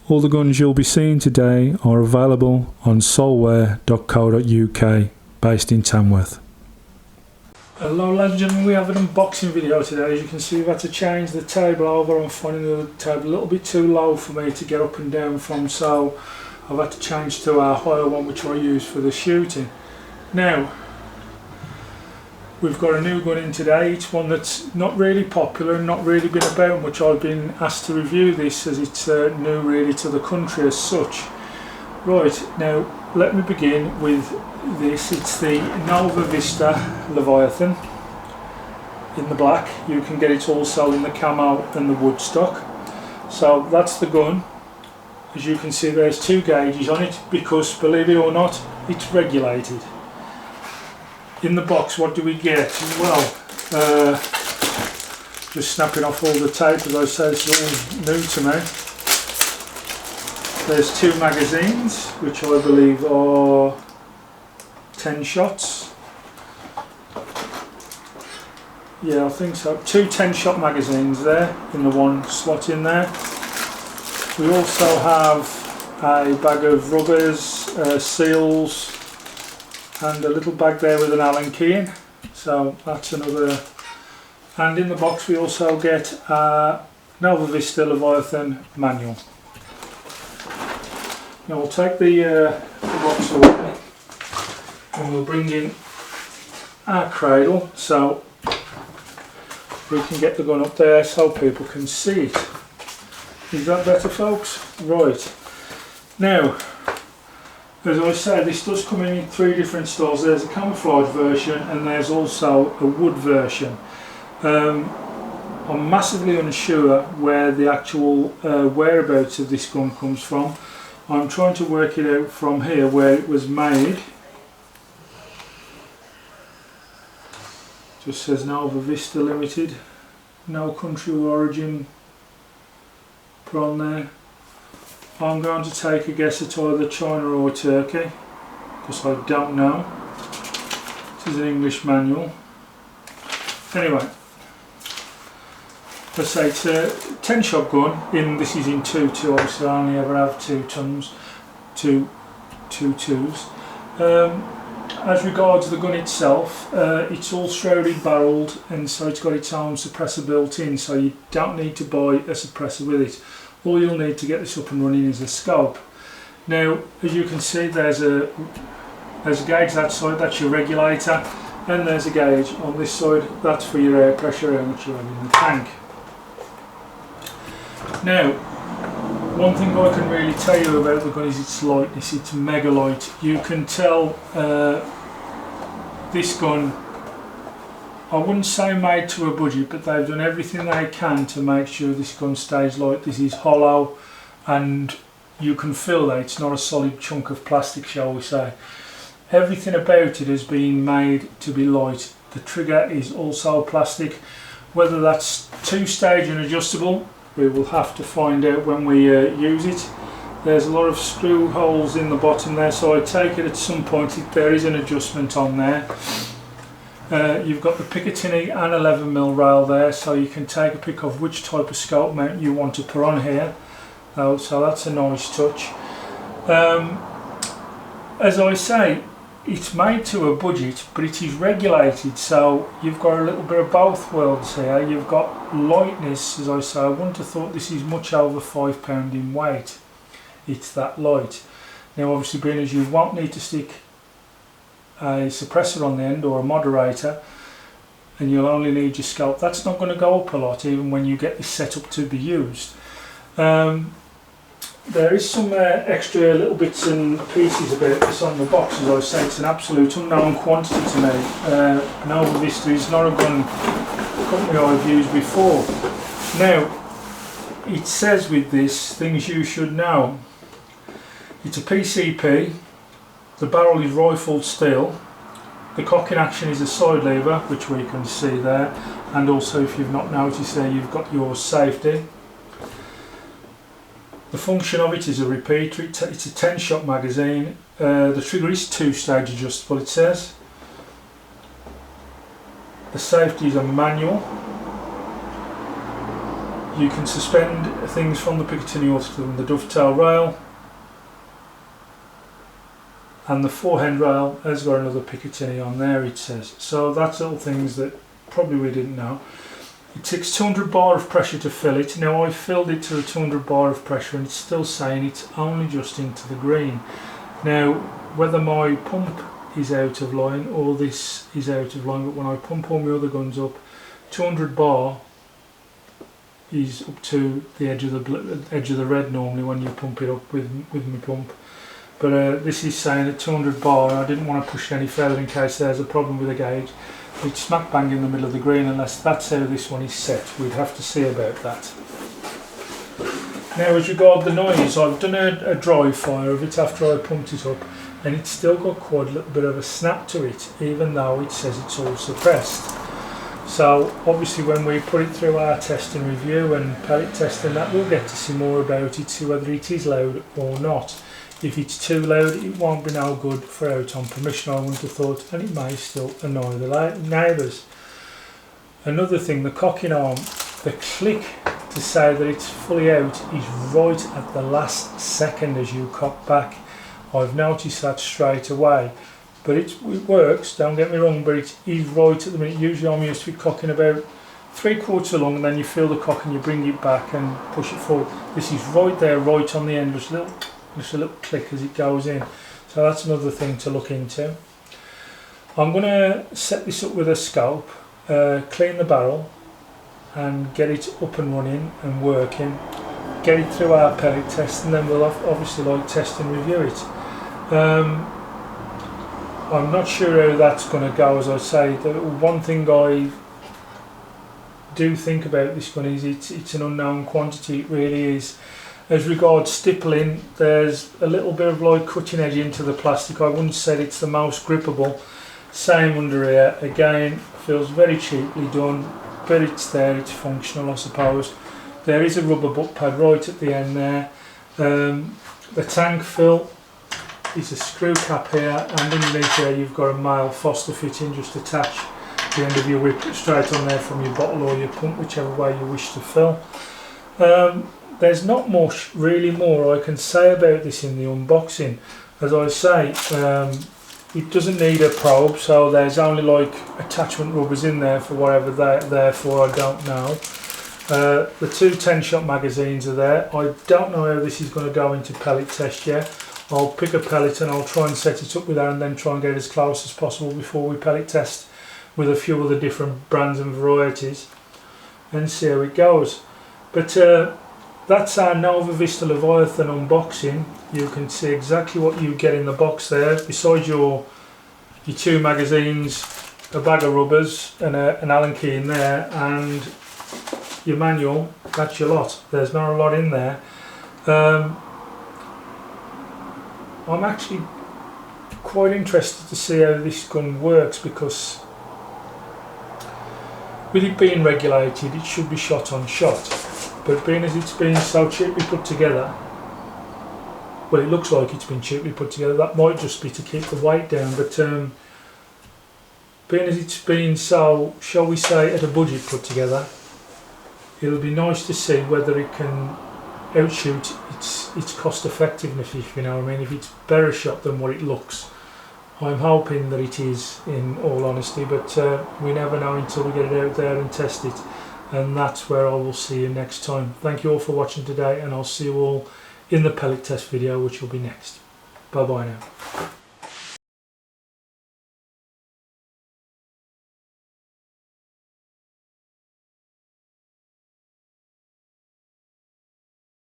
All the guns you'll be seeing today are available on solware.co.uk, based in Tamworth. Hello ladies and gentlemen, we have an unboxing video today. As you can see, we've had to change the table over. I'm finding the table a little bit too low for me to get up and down from, so I've had to change to our higher one, which I use for the shooting. Now, we've got a new gun in today. It's one that's not really popular and not really been about much. I've been asked to review this as it's new really to the country as such. Right, now let me begin with this. It's the Vista Leviathan in the black. You can get it also in the camo and the wood stock. So that's the gun. As you can see, there's two gauges on it because, believe it or not, it's regulated. In the box, what do we get? Well, just snapping off all the tape, as I say, it's all new to me. There's two magazines, which I believe are 10 shots. Yeah, I think so. Two 10-shot magazines there in the one slot in there. We also have a bag of rubbers, seals, and a little bag there with an Allen key in. So that's another. And in the box we also get a Vista Leviathan manual. Now we'll take the box away and we'll bring in our cradle so we can get the gun up there so people can see it. Is that better, folks? Right. Now, as I said, this does come in three different styles. There's a camouflage version and there's also a wood version. I'm massively unsure where the actual whereabouts of this gun comes from. I'm trying to work it out from here where it was made. Just says Nova Vista Limited, no country of origin put on there. I'm going to take a guess at either China or Turkey because I don't know. This is an English manual. Anyway, let's say it's a 10-shot gun. This is in 2.2. Obviously, I only ever have two twos. As regards the gun itself, it's all shrouded barreled, and so it's got its own suppressor built in. So you don't need to buy a suppressor with it. All you'll need to get this up and running is a scope. Now, as you can see, there's a gauge that side. That's your regulator, and there's a gauge on this side. That's for your air pressure, how much you have in the tank. Now, one thing I can really tell you about the gun is its lightness. It's mega light. You can tell this gun, I wouldn't say made to a budget, but they've done everything they can to make sure this gun stays light. This is hollow and you can feel that it's not a solid chunk of plastic, shall we say. Everything about it has been made to be light. The trigger is also plastic. Whether that's two-stage and adjustable, we will have to find out when we use it. There's a lot of screw holes in the bottom there, so I take it at some point there is an adjustment on there. You've got the Picatinny and 11mm rail there, so you can take a pick of which type of scope mount you want to put on here. So that's a nice touch. As I say, it's made to a budget, but it is regulated, so you've got a little bit of both worlds here. You've got lightness, as I say. I wouldn't have thought this is much over 5 pounds in weight. It's that light. Now, obviously, being as you won't need to stick a suppressor on the end or a moderator, and you'll only need your scope, that's not going to go up a lot even when you get this set up to be used. There is some extra little bits and pieces about this on the box. As I say, it's an absolute unknown quantity to me. Nova Vista is not a gun company I've used before. Now, it says with this, things you should know. It's a PCP, the barrel is rifled steel, the cocking action is a side lever, which we can see there, and also, if you've not noticed there, you've got your safety. The function of it is a repeater. It's a 10-shot magazine. The trigger is two-stage adjustable, it says. The safety is a manual. You can suspend things from the Picatinny off to the dovetail rail, and the forehand rail has got another Picatinny on there, it says. So that's little things that probably we didn't know. It takes 200 bar of pressure to fill it. Now I filled it to a 200 bar of pressure and it's still saying it's only just into the green. Now whether my pump is out of line or this is out of line, but when I pump all my other guns up, 200 bar is up to the edge of the red normally when you pump it up with my pump. But this is saying at 200 bar. I didn't want to push it any further in case there's a problem with the gauge. It's smack bang in the middle of the green, unless that's how this one is set. We'd have to see about that. Now as regard the noise, I've done a dry fire of it after I pumped it up, and it's still got quite a little bit of a snap to it, even though it says it's all suppressed. So obviously when we put it through our test and review and pellet testing, that we'll get to see more about it, see whether it is loud or not. If it's too loud, it won't be no good for out on permission, I wouldn't have thought, and it may still annoy the neighbours. Another thing, the cocking arm, the click to say that it's fully out is right at the last second as you cock back. I've noticed that straight away, but it works, don't get me wrong, but it is right at the minute. Usually I'm used to be cocking about 3/4 along, and then you feel the cock and you bring it back and push it forward. This is right there, right on the end, just a little click as it goes in. So that's another thing to look into. I'm going to set this up with a scope, clean the barrel and get it up and running and working, get it through our pellet test, and then we'll obviously like test and review it. I'm not sure how that's going to go. As I say, the one thing I do think about this gun is it's an unknown quantity, it really is. As regards stippling, there's a little bit of like cutting edge into the plastic. I wouldn't say it's the most grippable. Same under here, again, feels very cheaply done, but it's there, it's functional I suppose. There is a rubber butt pad right at the end there. The tank fill is a screw cap here, and underneath there you've got a male Foster fitting, just attach the end of your whip straight on there from your bottle or your pump, whichever way you wish to fill. There's not much really more I can say about this in the unboxing. As I say, it doesn't need a probe, so there's only like attachment rubbers in there for whatever they're there for, I don't know. The two 10-shot magazines are there. I don't know how this is going to go into pellet test yet. I'll pick a pellet and I'll try and set it up with that, and then try and get as close as possible before we pellet test with a few other different brands and varieties and see how it goes. But that's our Nova Vista Leviathan unboxing. You can see exactly what you get in the box there. Besides your two magazines, a bag of rubbers and an Allen key in there, and your manual, that's your lot. There's not a lot in there. I'm actually quite interested to see how this gun works, because with it being regulated it should be shot on shot. But being as it's been so cheaply put together, well, it looks like it's been cheaply put together, that might just be to keep the weight down, but being as it's been so, shall we say, at a budget put together, it'll be nice to see whether it can outshoot its cost effectiveness, if you know what I mean, if it's better shot than what it looks. I'm hoping that it is, in all honesty, but we never know until we get it out there and test it. And that's where I will see you next time. Thank you all for watching today, and I'll see you all in the pellet test video, which will be next. Bye bye now.